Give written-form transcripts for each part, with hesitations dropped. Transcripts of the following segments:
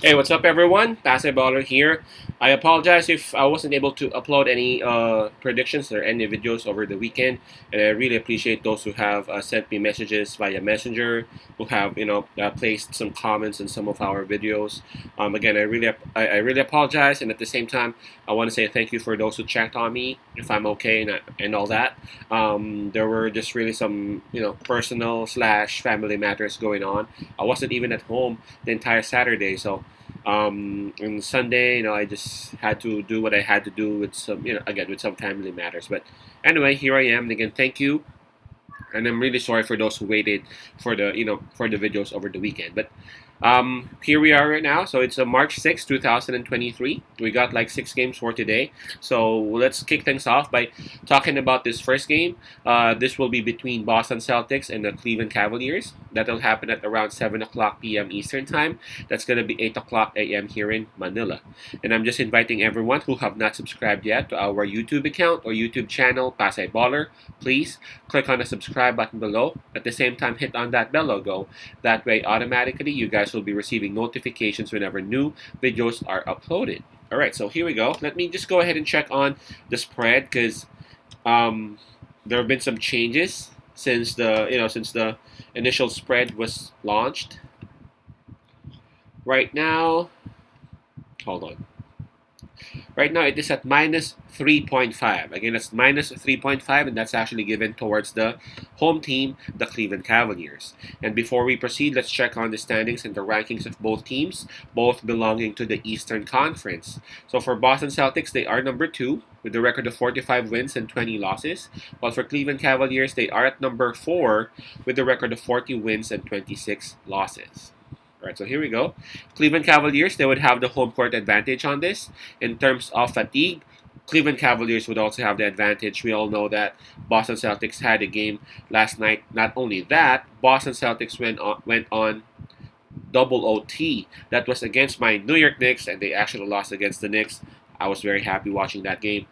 Hey, what's up, everyone? Basketballer here. I apologize if I wasn't able to upload any predictions or any videos over the weekend, and I really appreciate those who have sent me messages via Messenger, who have placed some comments in some of our videos. Again, I really apologize, and at the same time, I want to say thank you for those who checked on me if I'm okay and all that. There were just really some personal slash family matters going on. I wasn't even at home the entire Saturday. So on Sunday, I just had to do what I had to do with some, again, with some family matters. But anyway, here I am. And again, thank you. And I'm really sorry for those who waited for the videos over the weekend. But here we are right now. So it's March 6th, 2023. We got like 6 games for today. So let's kick things off by talking about this first game. This will be between Boston Celtics and the Cleveland Cavaliers. That'll happen at around 7 o'clock p.m. Eastern Time. That's going to be 8 o'clock a.m. here in Manila. And I'm just inviting everyone who have not subscribed yet to our YouTube account or YouTube channel, Pasay Baller. Please click on the subscribe button below. At the same time, hit on that bell logo. That way, automatically, you guys will be receiving notifications whenever new videos are uploaded. All right, so here we go. Let me just go ahead and check on the spread because there have been some changes since the initial spread was launched. Right now, hold on. Right now, it is at minus 3.5. Again, that's minus 3.5, and that's actually given towards the home team, the Cleveland Cavaliers. And before we proceed, let's check on the standings and the rankings of both teams, both belonging to the Eastern Conference. So for Boston Celtics, they are number 2 with a record of 45 wins and 20 losses, while for Cleveland Cavaliers, they are at number 4 with a record of 40 wins and 26 losses. All right, so here we go. Cleveland Cavaliers, they would have the home court advantage on this. In terms of fatigue, Cleveland Cavaliers would also have the advantage. We all know that Boston Celtics had a game last night. Not only that, Boston Celtics went on double OT. That was against my New York Knicks, and they actually lost against the Knicks. I was very happy watching that game.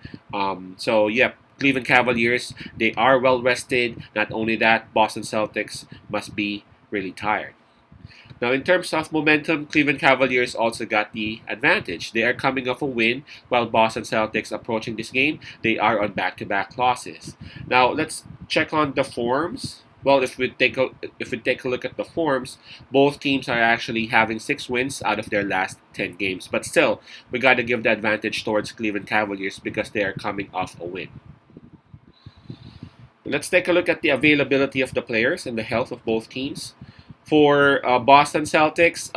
So, Cleveland Cavaliers, they are well rested. Not only that, Boston Celtics must be really tired. Now, in terms of momentum, Cleveland Cavaliers also got the advantage. They are coming off a win, while Boston Celtics approaching this game, they are on back-to-back losses. Now, let's check on the forms. Well, if we take a look at the forms, both teams are actually having 6 wins out of their last 10 games. But still, we got to give the advantage towards Cleveland Cavaliers because they are coming off a win. Let's take a look at the availability of the players and the health of both teams. For Boston Celtics,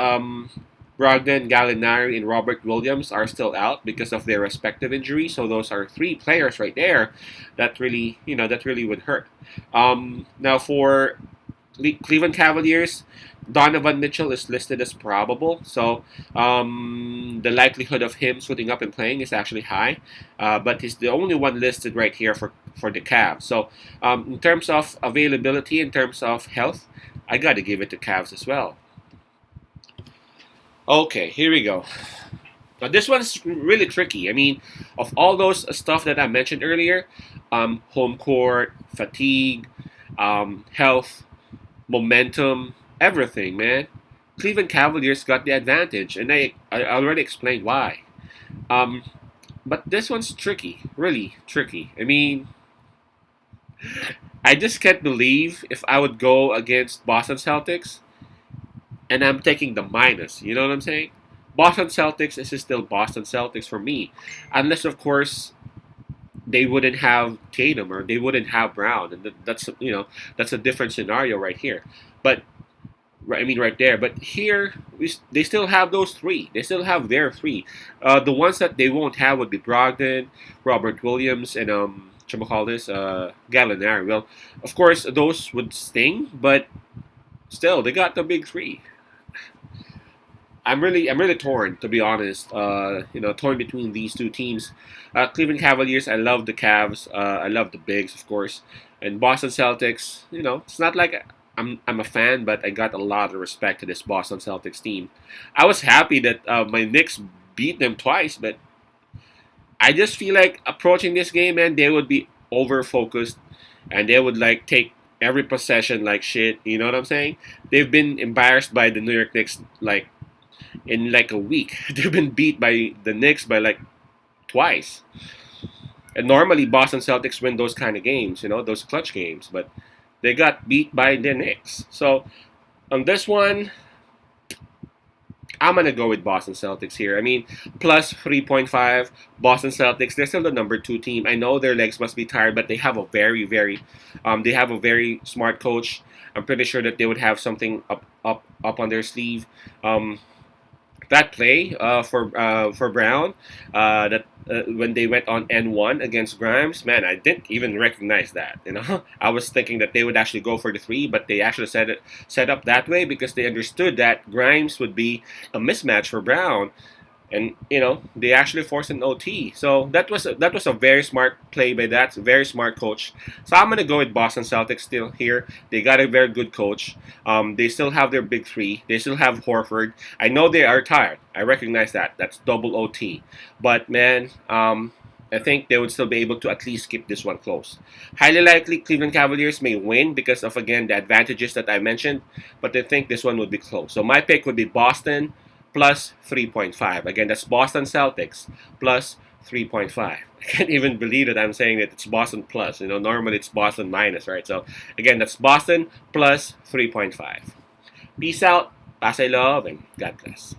Brogdon, Gallinari, and Robert Williams are still out because of their respective injuries. So those are 3 players right there that really would hurt. Now for Cleveland Cavaliers, Donovan Mitchell is listed as probable. So the likelihood of him suiting up and playing is actually high. But he's the only one listed right here for the Cavs. So in terms of availability, in terms of health, I got to give it to Cavs as well. Okay, here we go. Now this one's really tricky. I mean, of all those stuff that I mentioned earlier, home court, fatigue, health, momentum, everything, man. Cleveland Cavaliers got the advantage, and I already explained why. Um, but this one's tricky, really tricky. I mean, I just can't believe if I would go against Boston Celtics and I'm taking the minus. You know what I'm saying? Boston Celtics is still Boston Celtics for me, unless of course they wouldn't have Tatum or they wouldn't have Brown, and that's a different scenario right here. But right, I mean right there. But here they still have those 3. They still have their 3. The ones that they won't have would be Brogdon, Robert Williams, and call this Gallinari. Well, of course those would sting, but still they got the big 3. I'm really torn, to be honest. Torn between these 2 teams. Cleveland Cavaliers, I love the Cavs. I love the bigs, of course, and Boston Celtics. It's not like I'm a fan, but I got a lot of respect to this Boston Celtics team. I was happy that my Knicks beat them twice, but I just feel like approaching this game, man, they would be over focused, and they would like take every possession like shit. You know what I'm saying? They've been embarrassed by the New York Knicks like in like a week. They've been beat by the Knicks by like twice. And normally Boston Celtics win those kind of games, those clutch games, but they got beat by the Knicks. So on this one, I'm gonna go with Boston Celtics here. I mean, plus 3.5. Boston Celtics. They're still the number 2 team. I know their legs must be tired, but they have a they have a very smart coach. I'm pretty sure that they would have something up on their sleeve. That play for Brown, that when they went on N1 against Grimes, man, I didn't even recognize that. I was thinking that they would actually go for the three, but they actually set up that way because they understood that Grimes would be a mismatch for Brown, and they actually forced an OT. So that was a very smart play by that very smart coach. So I'm gonna go with Boston Celtics still here. They got a very good coach. They still have their big three. They still have Horford. I know they are tired. I recognize that. That's double OT. But man, I think they would still be able to at least keep this one close. Highly likely Cleveland Cavaliers may win because of, again, the advantages that I mentioned, but I think this one would be close. So my pick would be Boston plus 3.5. Again, that's Boston Celtics plus 3.5. I can't even believe that I'm saying that it's Boston plus. Normally it's Boston minus, right? So again, that's Boston plus 3.5. Peace out, pass I love, and God bless.